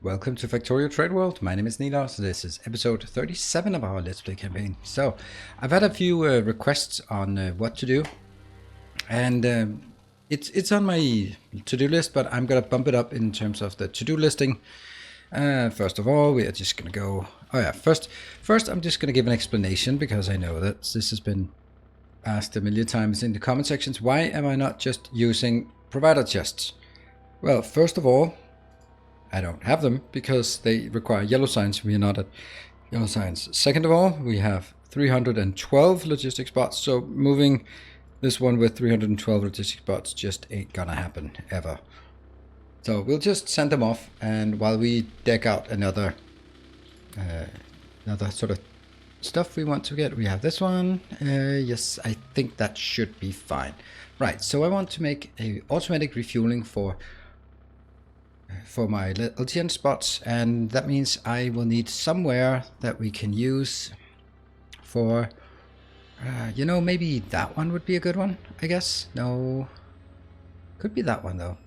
Welcome to Factorio Trade World. My name is Nilos. This is episode 37 of our Let's Play campaign. So, I've had a few requests on what to do, and it's on my to-do list, but I'm gonna bump it up in terms of the to-do listing. First of all, we are just gonna go. Oh yeah, first I'm just gonna give an explanation because I know that this has been asked a million times in the comment sections. Why am I not just using provider chests? Well, first of all, I don't have them because they require yellow signs. We are not at yellow signs. Second of all, we have 312 logistics bots, so moving this one with 312 logistics bots just ain't gonna happen ever. So we'll just send them off, and while we deck out another sort of stuff we want to get, we have this one. Yes, I think that should be fine. Right, so I want to make a automatic refueling for my LTN spots, and that means I will need somewhere that we can use for maybe that one would be a good one, I guess. No, could be that one though,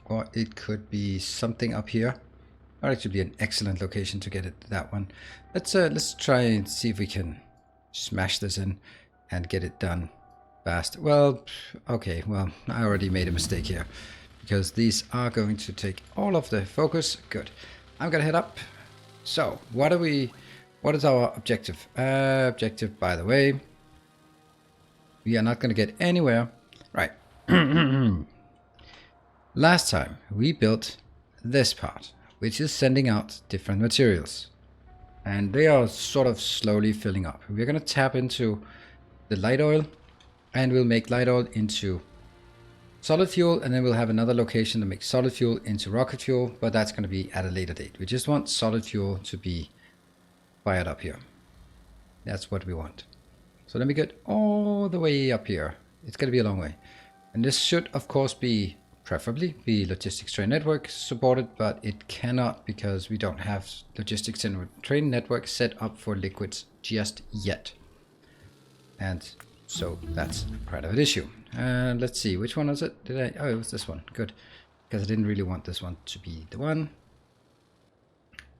or it could be something up here. Or it should be an excellent location to get it, that one. Let's try and see if we can smash this in and get it done fast. Well, okay, well, I already made a mistake here, because these are going to take all of the focus. Good. I'm gonna head up. So, what is our objective? Objective, by the way, we are not gonna get anywhere. Right. Last time, we built this part, which is sending out different materials. And they are sort of slowly filling up. We're gonna tap into the light oil, and we'll make light oil into solid fuel, and then we'll have another location to make solid fuel into rocket fuel, but that's going to be at a later date. We just want solid fuel to be fired up here. That's what we want. So let me get all the way up here. It's going to be a long way. And this should, of course, be preferably be logistics train network supported, but it cannot because we don't have logistics train network set up for liquids just yet. And so that's part of an issue. And let's see, which one was it? Oh, it was this one. Good. Because I didn't really want this one to be the one.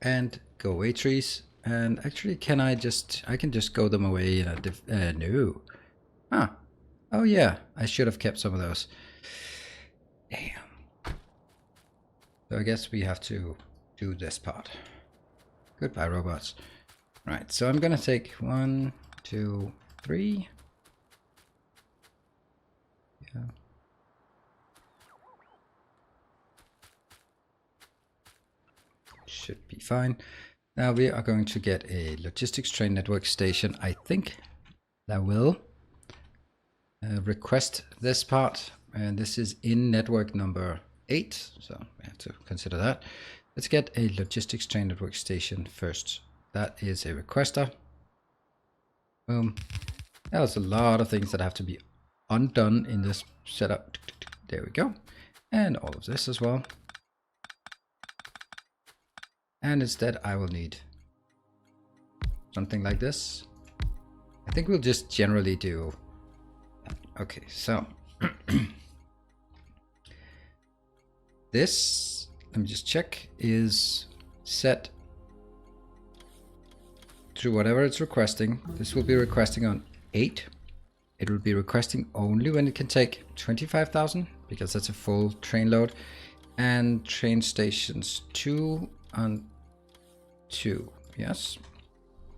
And go away trees. And actually, I can just go them away in a no. Ah. Oh yeah, I should have kept some of those. Damn. So I guess we have to do this part. Goodbye, robots. Right, so I'm gonna take 1, 2, 3. Yeah. Should be fine. Now we are going to get a logistics train network station. I think that will request this part, and this is in network number 8, so we have to consider that. Let's get a logistics train network station first. That is a requester. Boom. There's a lot of things that have to be undone in this setup. There we go. And all of this as well. And instead I will need something like this. I think we'll just generally do that. Okay, so this, let me just check, is set to whatever it's requesting. This will be requesting on 8. It will be requesting only when it can take 25,000, because that's a full train load. And train stations 2 on 2. Yes.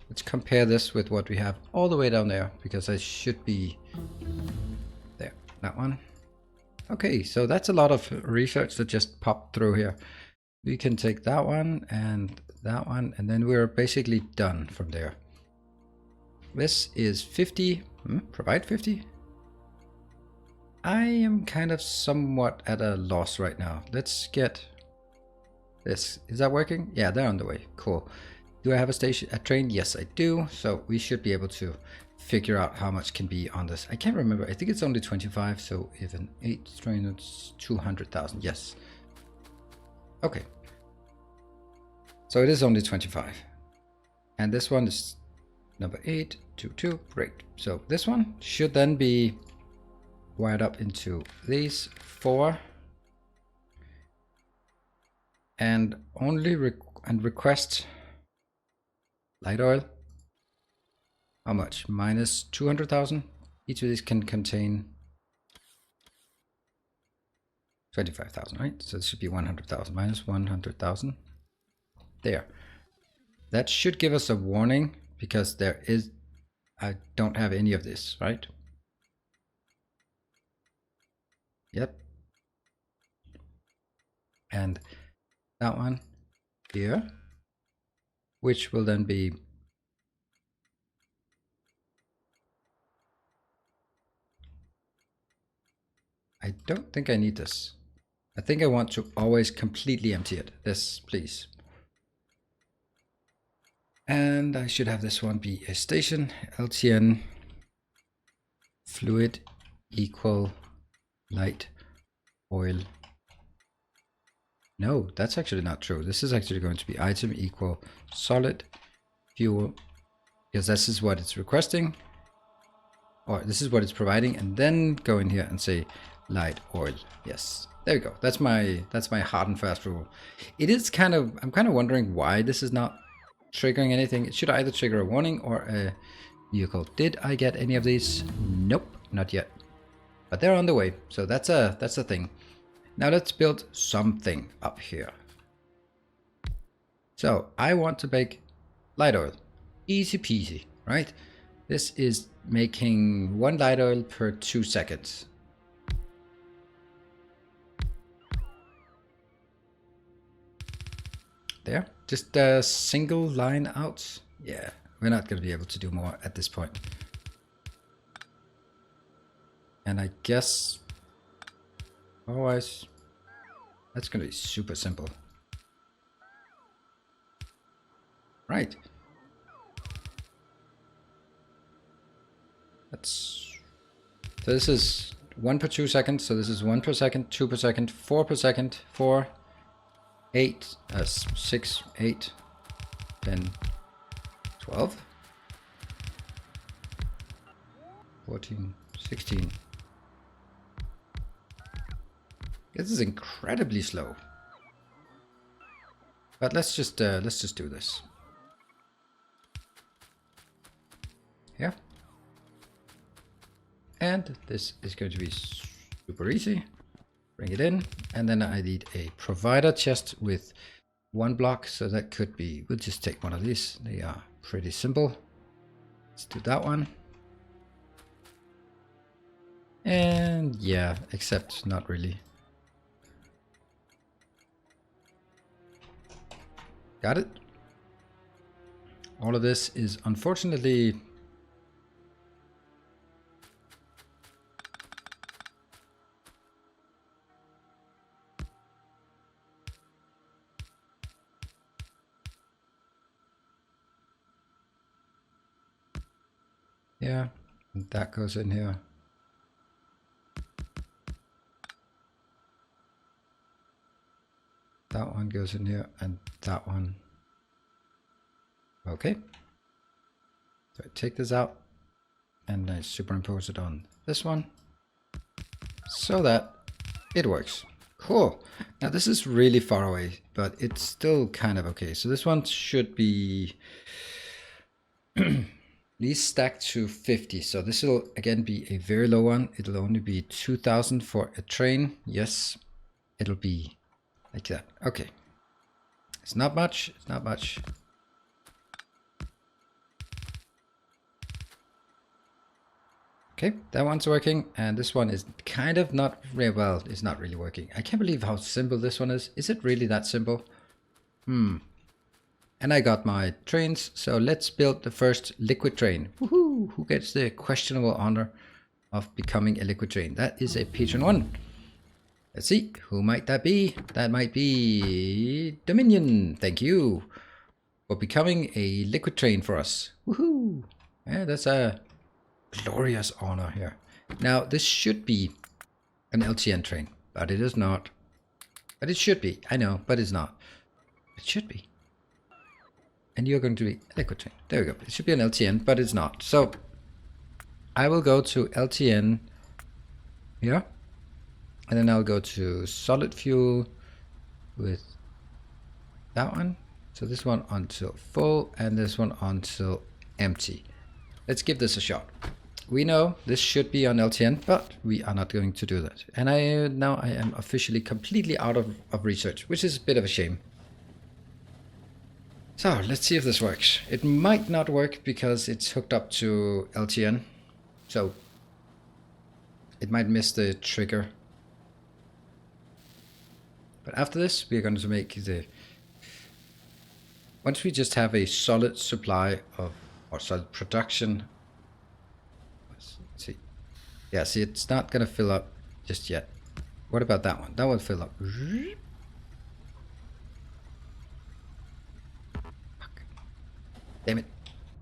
Let's compare this with what we have all the way down there, because I should be there. That one. Okay, so that's a lot of research that just popped through here. We can take that one, and then we're basically done from there. This is 50. Provide 50. I am kind of somewhat at a loss right now. Let's get this. Is that working? Yeah, they're on the way. Cool. Do I have a train? Yes, I do. So we should be able to figure out how much can be on this. I can't remember. I think it's only 25. So if an 8 train, it's 200,000. Yes. Okay. So it is only 25. And this one is number 822. Great. So this one should then be wired up into these 4. and only request light oil. How much? Minus 200,000. Each of these can contain 25,000, right? So it should be 100,000 minus 100,000. There. That should give us a warning because I don't have any of this, right? Yep. And that one here, which will then be I don't think I need this. I think I want to always completely empty it. This, please. And I should have this one be a station. LTN fluid equal light oil. No, that's actually not true. This is actually going to be item equal solid fuel, because this is what it's requesting, or this is what it's providing, and then go in here and say light oil. Yes, there we go. That's my hard and fast rule. It is kind of, I'm kind of wondering why this is not triggering anything. It should either trigger a warning or a vehicle. Did I get any of these? Nope, not yet. But they're on the way, so that's a thing. Now let's build something up here. So I want to make light oil. Easy peasy, right? This is making 1 light oil per 2 seconds. There, just a single line out. Yeah, we're not going to be able to do more at this point. And I guess otherwise that's going to be super simple. Right. So this is 1 per 2 seconds. So this is 1 per second, 2 per second, 4 per second, 4, 8, 6, 8, 10, 12, 14, 16. This is incredibly slow. But let's just do this. Yeah. And this is going to be super easy. Bring it in, and then I need a provider chest with 1 block, so that could be, we'll just take one of these. They are pretty simple. Let's do that one. And yeah, except not really. Got it? All of this is unfortunately yeah, and that goes in here. That one goes in here, and that one. Okay. So I take this out, and I superimpose it on this one, so that it works. Cool. Now this is really far away, but it's still kind of okay. So this one should be at least stacked to 50. So this will again be a very low one. It'll only be 2,000 for a train. Yes, it'll be like that. Okay. It's not much. It's not much. Okay, that one's working, and this one is kind of not very well. It's not really working. I can't believe how simple this one is. Is it really that simple? And I got my trains, so let's build the first liquid train. Woohoo! Who gets the questionable honor of becoming a liquid train? That is a patron one. Let's see, who might that be? That might be Dominion. Thank you for becoming a liquid train for us. Woohoo! Yeah, that's a glorious honor here. Now, this should be an LTN train, but it is not. But it should be. I know, but it's not. It should be. And you're going to be a liquid train. There we go. It should be an LTN, but it's not. So I will go to LTN here. And then I'll go to solid fuel with that one. So this one until full and this one until empty. Let's give this a shot. We know this should be on LTN, but we are not going to do that. And now I am officially completely out of research, which is a bit of a shame. So let's see if this works. It might not work because it's hooked up to LTN. So it might miss the trigger. But after this, we're going to make the... Once we just have a solid supply of, or solid production. Let's see. Yeah, see, it's not going to fill up just yet. What about that one? That will fill up. Fuck. Damn it.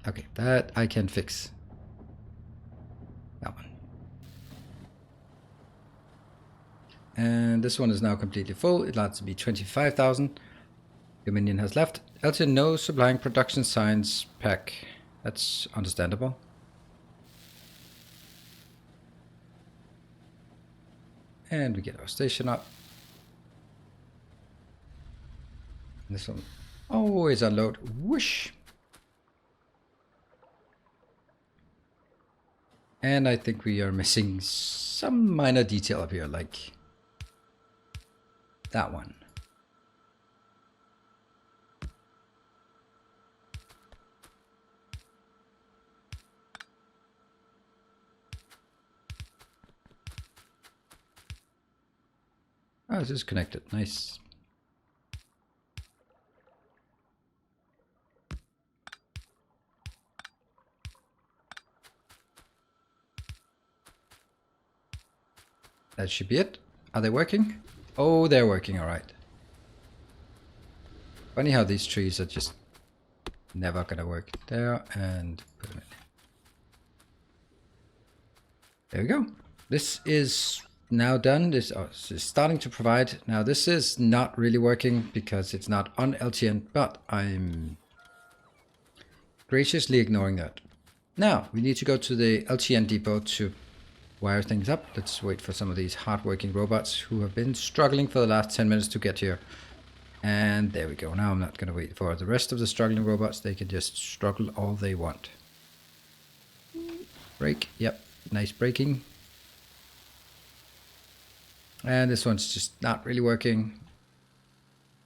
Okay, that I can fix. That one. And this one is now completely full. It allows to be 25,000. Dominion has left. LTN no supplying production science pack. That's understandable. And we get our station up. And this one always unload. Whoosh. And I think we are missing some minor detail up here, like that one. Oh, it's just connected. Nice. That should be it. Are they working? Oh, they're working all right. Funny how these trees are just never gonna work. There, and put them in. There we go. This is now done. This is starting to provide. Now this is not really working because it's not on LTN, but I'm graciously ignoring that. Now we need to go to the LTN depot to wire things up. Let's wait for some of these hard-working robots who have been struggling for the last 10 minutes to get here. And there we go. Now I'm not going to wait for the rest of the struggling robots. They can just struggle all they want. Brake. Yep. Nice braking. And this one's just not really working.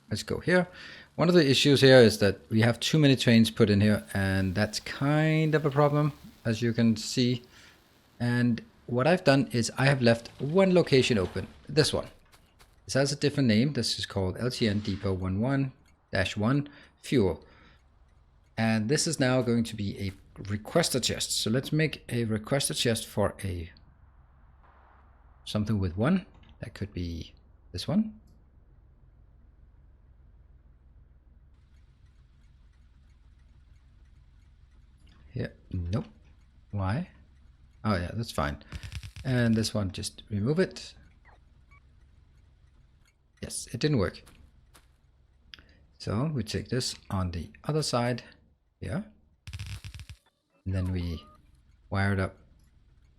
Let's go here. One of the issues here is that we have too many trains put in here, and that's kind of a problem, as you can see. And what I've done is I have left one location open, this one. This has a different name. This is called LTN Depot 11-1 Fuel. And this is now going to be a requester chest. So let's make a requester chest for a something with one. That could be this one. Yeah, nope. Why? Oh yeah, that's fine. And this one, just remove it. Yes, it didn't work. So we take this on the other side here. And then we wire it up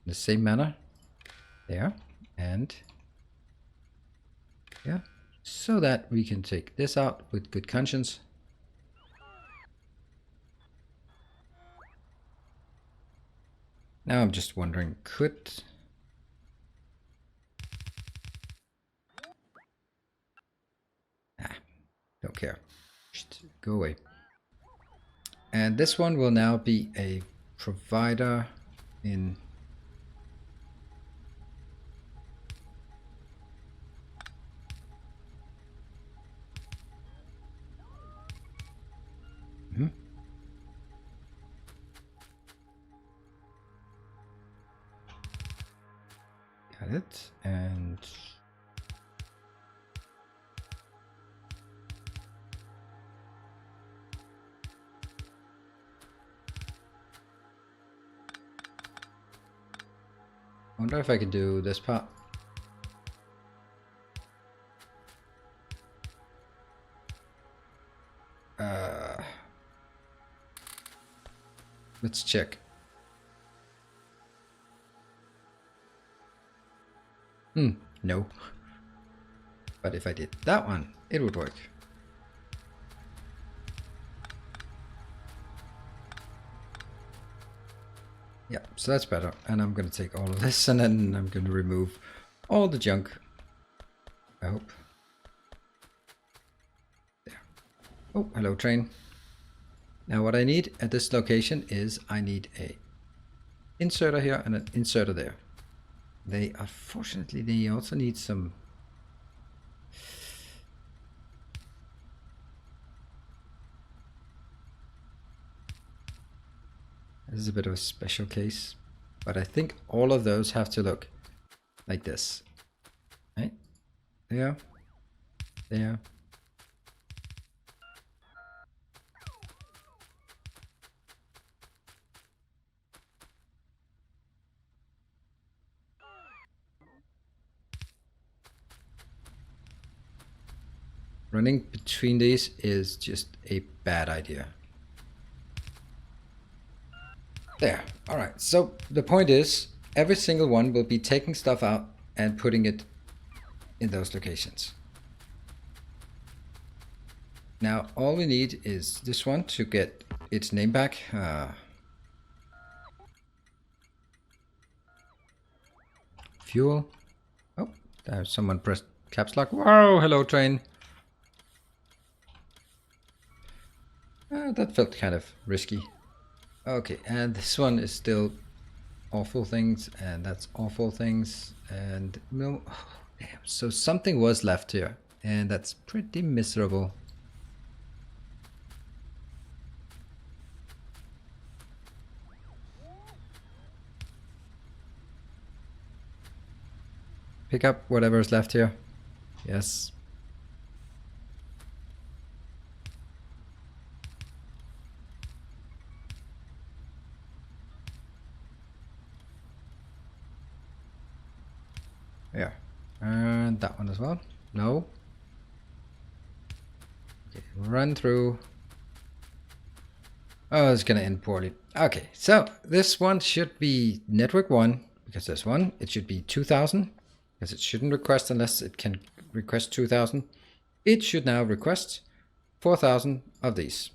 in the same manner. There. And yeah. So that we can take this out with good conscience. Now I'm just wondering, could... Don't care. Just go away. And this one will now be a provider in... Got it. And... I wonder if I can do this part. Let's check. No. But if I did that one, it would work. so that's better. And I'm going to take all of this and then I'm going to remove all the junk. I hope. There. Oh, hello train. Now what I need at this location is I need a inserter here and an inserter there. They, unfortunately, they also need some... This is a bit of a special case, but I think all of those have to look like this. Right? There. There. Running between these is just a bad idea. There. Alright, so the point is, every single one will be taking stuff out and putting it in those locations. Now, all we need is this one to get its name back. Fuel. Oh, there's someone pressed caps lock. Whoa, hello train. That felt kind of risky. Okay, and this one is still awful things, and that's awful things, and no, oh, damn. So something was left here, and that's pretty miserable. Pick up whatever is left here. Yes. Yeah, and that one as well. No. Okay, run through. Oh, it's gonna end poorly. Okay, so this one should be network 1, because there's one. It should be 2000, because it shouldn't request unless it can request 2000. It should now request 4000 of these.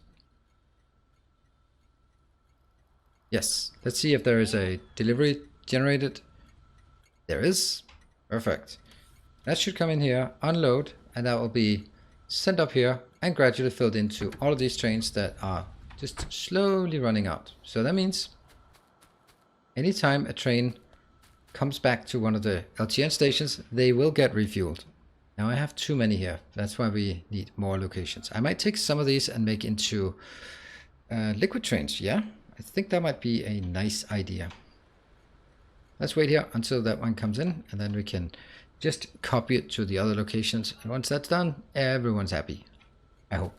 Yes, let's see if there is a delivery generated. There is. Perfect. That should come in here, unload, and that will be sent up here and gradually filled into all of these trains that are just slowly running out. So that means anytime a train comes back to one of the LTN stations, they will get refueled. Now I have too many here. That's why we need more locations. I might take some of these and make into liquid trains. Yeah, I think that might be a nice idea. Let's wait here until that one comes in, and then we can just copy it to the other locations. And once that's done, everyone's happy. I hope.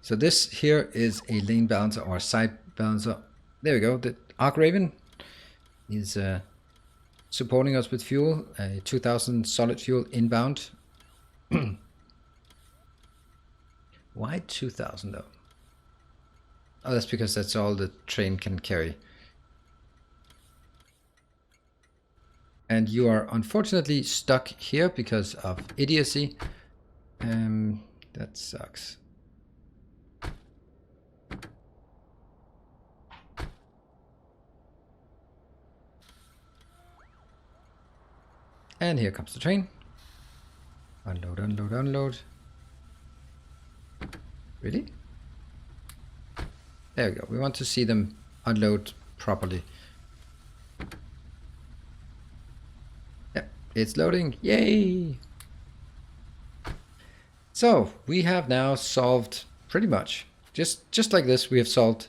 So this here is a lane balancer or side balancer. There we go. The Arc Raven is supporting us with fuel, 2000 solid fuel inbound. Why 2000 though? Oh, that's because that's all the train can carry. And you are unfortunately stuck here because of idiocy. That sucks. And here comes the train. Unload, unload, unload. Really? There we go. We want to see them unload properly. Yeah, it's loading. Yay! So we have now solved pretty much just like this. We have solved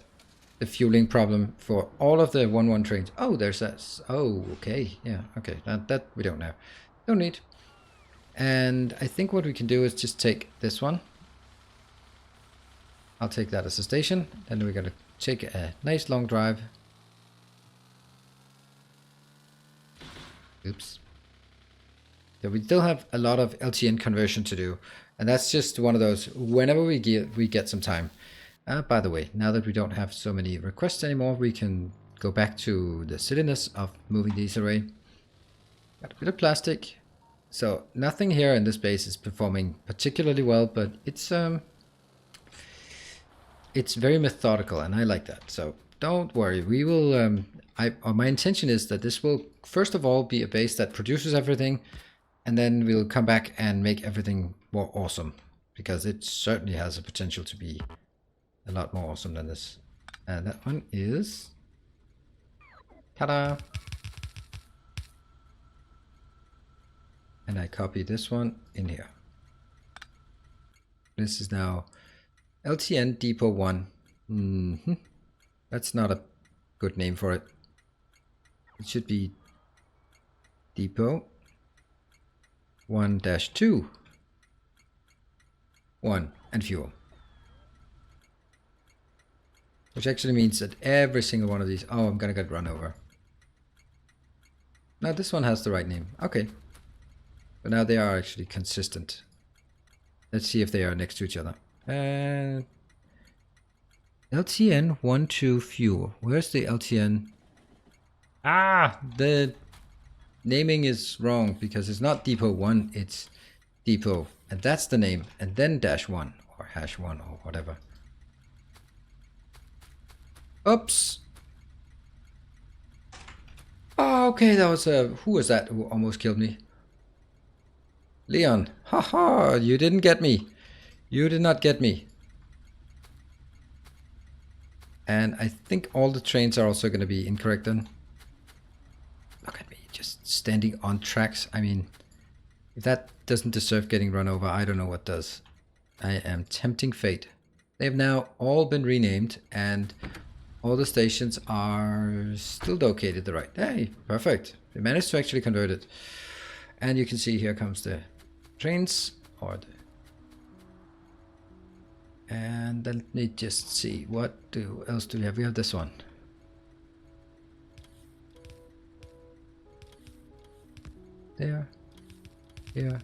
the fueling problem for all of the 1-1 trains. Oh, there's that. Oh, okay. Yeah, okay. That we don't know. Don't need. And I think what we can do is just take this one. I'll take that as a station. Then we're going to take a nice long drive. Oops. So we still have a lot of LTN conversion to do. And that's just one of those whenever we get some time. By the way, now that we don't have so many requests anymore, we can go back to the silliness of moving these array. Got a bit of plastic. So nothing here in this base is performing particularly well, but it's it's very methodical, and I like that. So don't worry. We will. My intention is that this will first of all be a base that produces everything, and then we'll come back and make everything more awesome, because it certainly has a potential to be a lot more awesome than this. And that one is, ta-da! And I copy this one in here. This is now LTN Depot 1. That's not a good name for it. It should be Depot 1-2 1 and fuel. Which actually means that every single one of these... Oh, I'm gonna get run over. No, this one has the right name. Okay. But now they are actually consistent. Let's see if they are next to each other. LTN 1-2 fuel. Where's the LTN? Ah! The naming is wrong, because it's not Depot 1, it's Depot. And that's the name. And then -1 or #1 or whatever. Oops! Oh, okay, that was a... Who was that who almost killed me? Leon. Haha, you didn't get me. You did not get me. And I think all the trains are also going to be incorrect then. Look at me, just standing on tracks. I mean, if that doesn't deserve getting run over, I don't know what does. I am tempting fate. They've now all been renamed, and all the stations are still located the right. Hey, perfect. They managed to actually convert it. And you can see here comes the trains, or the... And let me just see, what else do we have? We have this one. There. Here.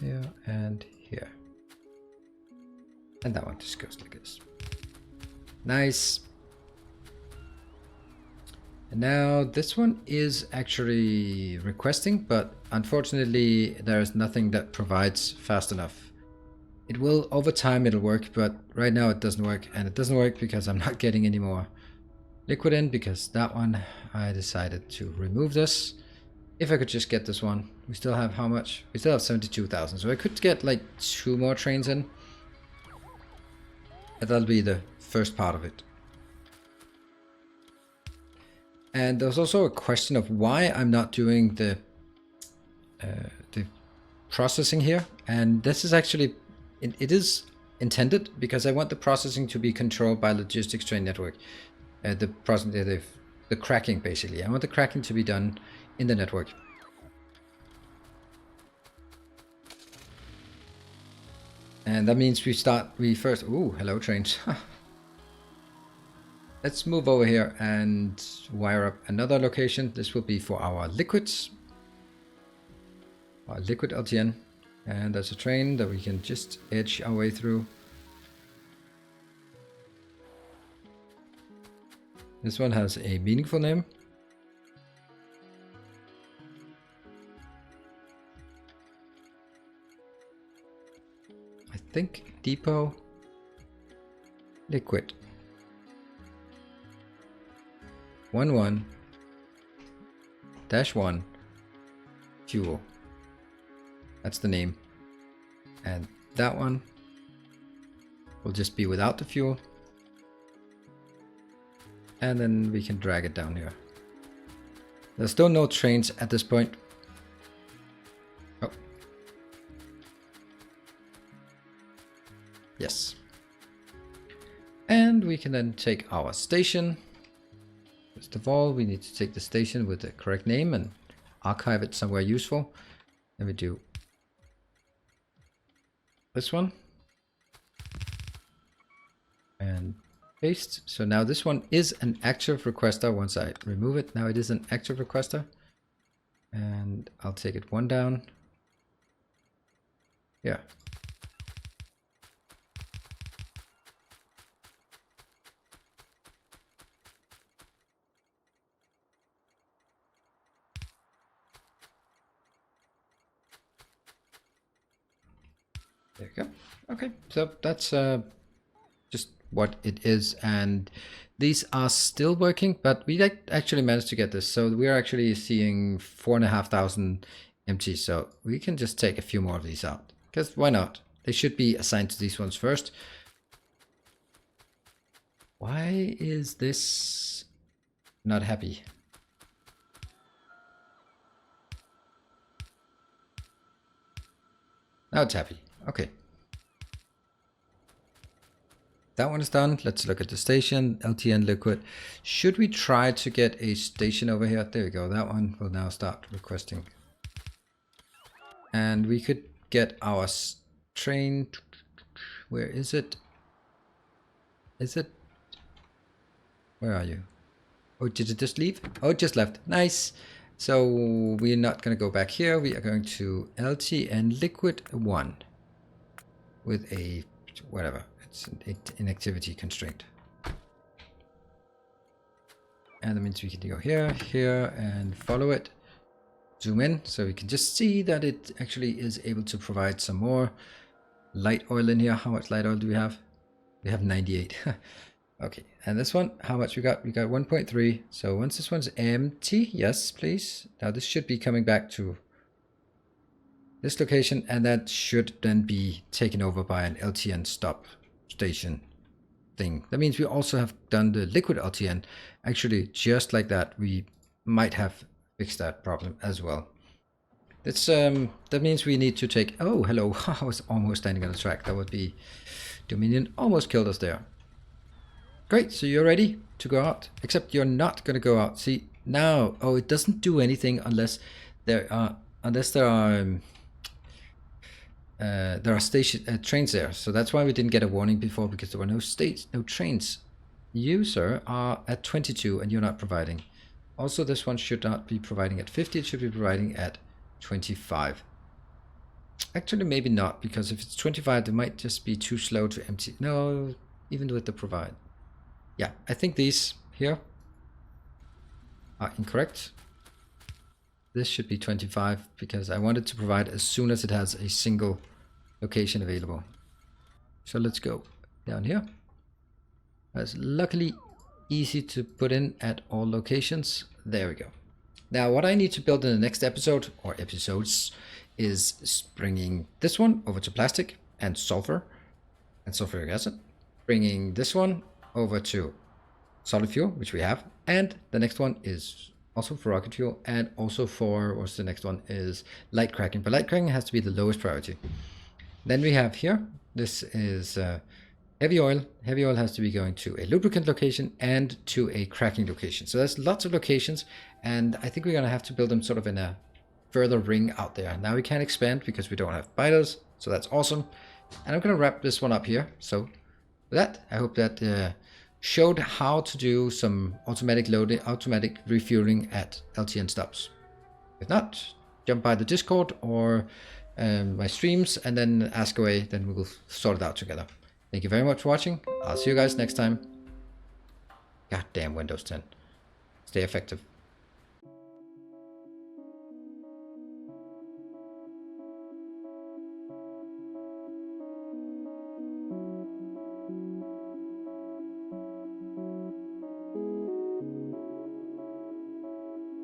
Here, and here. And that one just goes like this. Nice. And now this one is actually requesting, but unfortunately there is nothing that provides fast enough. It will, over time it'll work, but right now it doesn't work. And it doesn't work because I'm not getting any more liquid in, because that one I decided to remove this. If I could just get this one. We still have how much? We still have 72,000. So I could get like 2 more trains in. And that'll be the first part of it. And there's also a question of why I'm not doing the processing here. And this is actually, it is intended because I want the processing to be controlled by logistics train network. The cracking, basically. I want the cracking to be done in the network. And that means we first, ooh, hello trains. Let's move over here and wire up another location. This will be for our liquids. Our liquid LTN. And there's a train that we can just edge our way through. This one has a meaningful name. I think Depot Liquid 11-1 fuel. That's the name. And that one will just be without the fuel. And then we can drag it down here. There's still no trains at this point. Oh. Yes. And we can then take our station. First of all, we need to take the station with the correct name and archive it somewhere useful. Then we do this one. And paste. So now this one is an active requester. Once I remove it, now it is an active requester. And I'll take it 1 down. Yeah. There you go. Okay, so that's just what it is, and these are still working, but we actually managed to get this. So we are actually seeing 4,500 empty, so we can just take a few more of these out, because why not? They should be assigned to these ones first. Why is this not happy? Now it's happy. Okay. That one is done. Let's look at the station, LTN liquid. Should we try to get a station over here? There we go. That one will now start requesting. And we could get our train. Where is it? Is it? Where are you? Oh, did it just leave? Oh, it just left. Nice. So we're not going to go back here. We are going to LTN liquid 1 with a whatever. It's an inactivity constraint. And that means we can go here, here, and follow it. Zoom in so we can just see that it actually is able to provide some more light oil in here. How much light oil do we have? We have 98. Okay, and this one, how much we got? We got 1.3. So once this one's empty, yes, please. Now this should be coming back to this location, and that should then be taken over by an LTN stop station thing. That means we also have done the liquid LTN. Actually, just like that, we might have fixed that problem as well. That's that means we need to take. Oh, hello! I was almost standing on the track. That would be Dominion almost killed us there. Great, so you're ready to go out, except you're not going to go out. See, now, oh, it doesn't do anything unless there are station trains there. So that's why we didn't get a warning before, because there were no trains. You, sir, are at 22 and you're not providing. Also, this one should not be providing at 50, it should be providing at 25. Actually, maybe not, because if it's 25, they might just be too slow to empty. No, even with the provide. Yeah, I think these here are incorrect. This should be 25 because I wanted to provide as soon as it has a single location available. So let's go down here. That's luckily easy to put in at all locations. There we go. Now what I need to build in the next episode or episodes is bringing this one over to plastic and sulfur and sulfuric acid. Bringing this one over to solid fuel, which we have, and the next one is also for rocket fuel, and also for what's the next one is light cracking, but light cracking has to be the lowest priority. Then we have here, this is heavy oil. Heavy oil has to be going to a lubricant location and to a cracking location. So there's lots of locations, and I think we're going to have to build them sort of in a further ring out there. Now we can't expand because we don't have biters, so that's awesome. And I'm going to wrap this one up here. So with that, I hope that showed how to do some automatic loading, automatic refueling at LTN stops. If not, jump by the Discord or my streams and then ask away, then we will sort it out together. Thank you very much for watching. I'll see you guys next time. God damn Windows 10. Stay effective.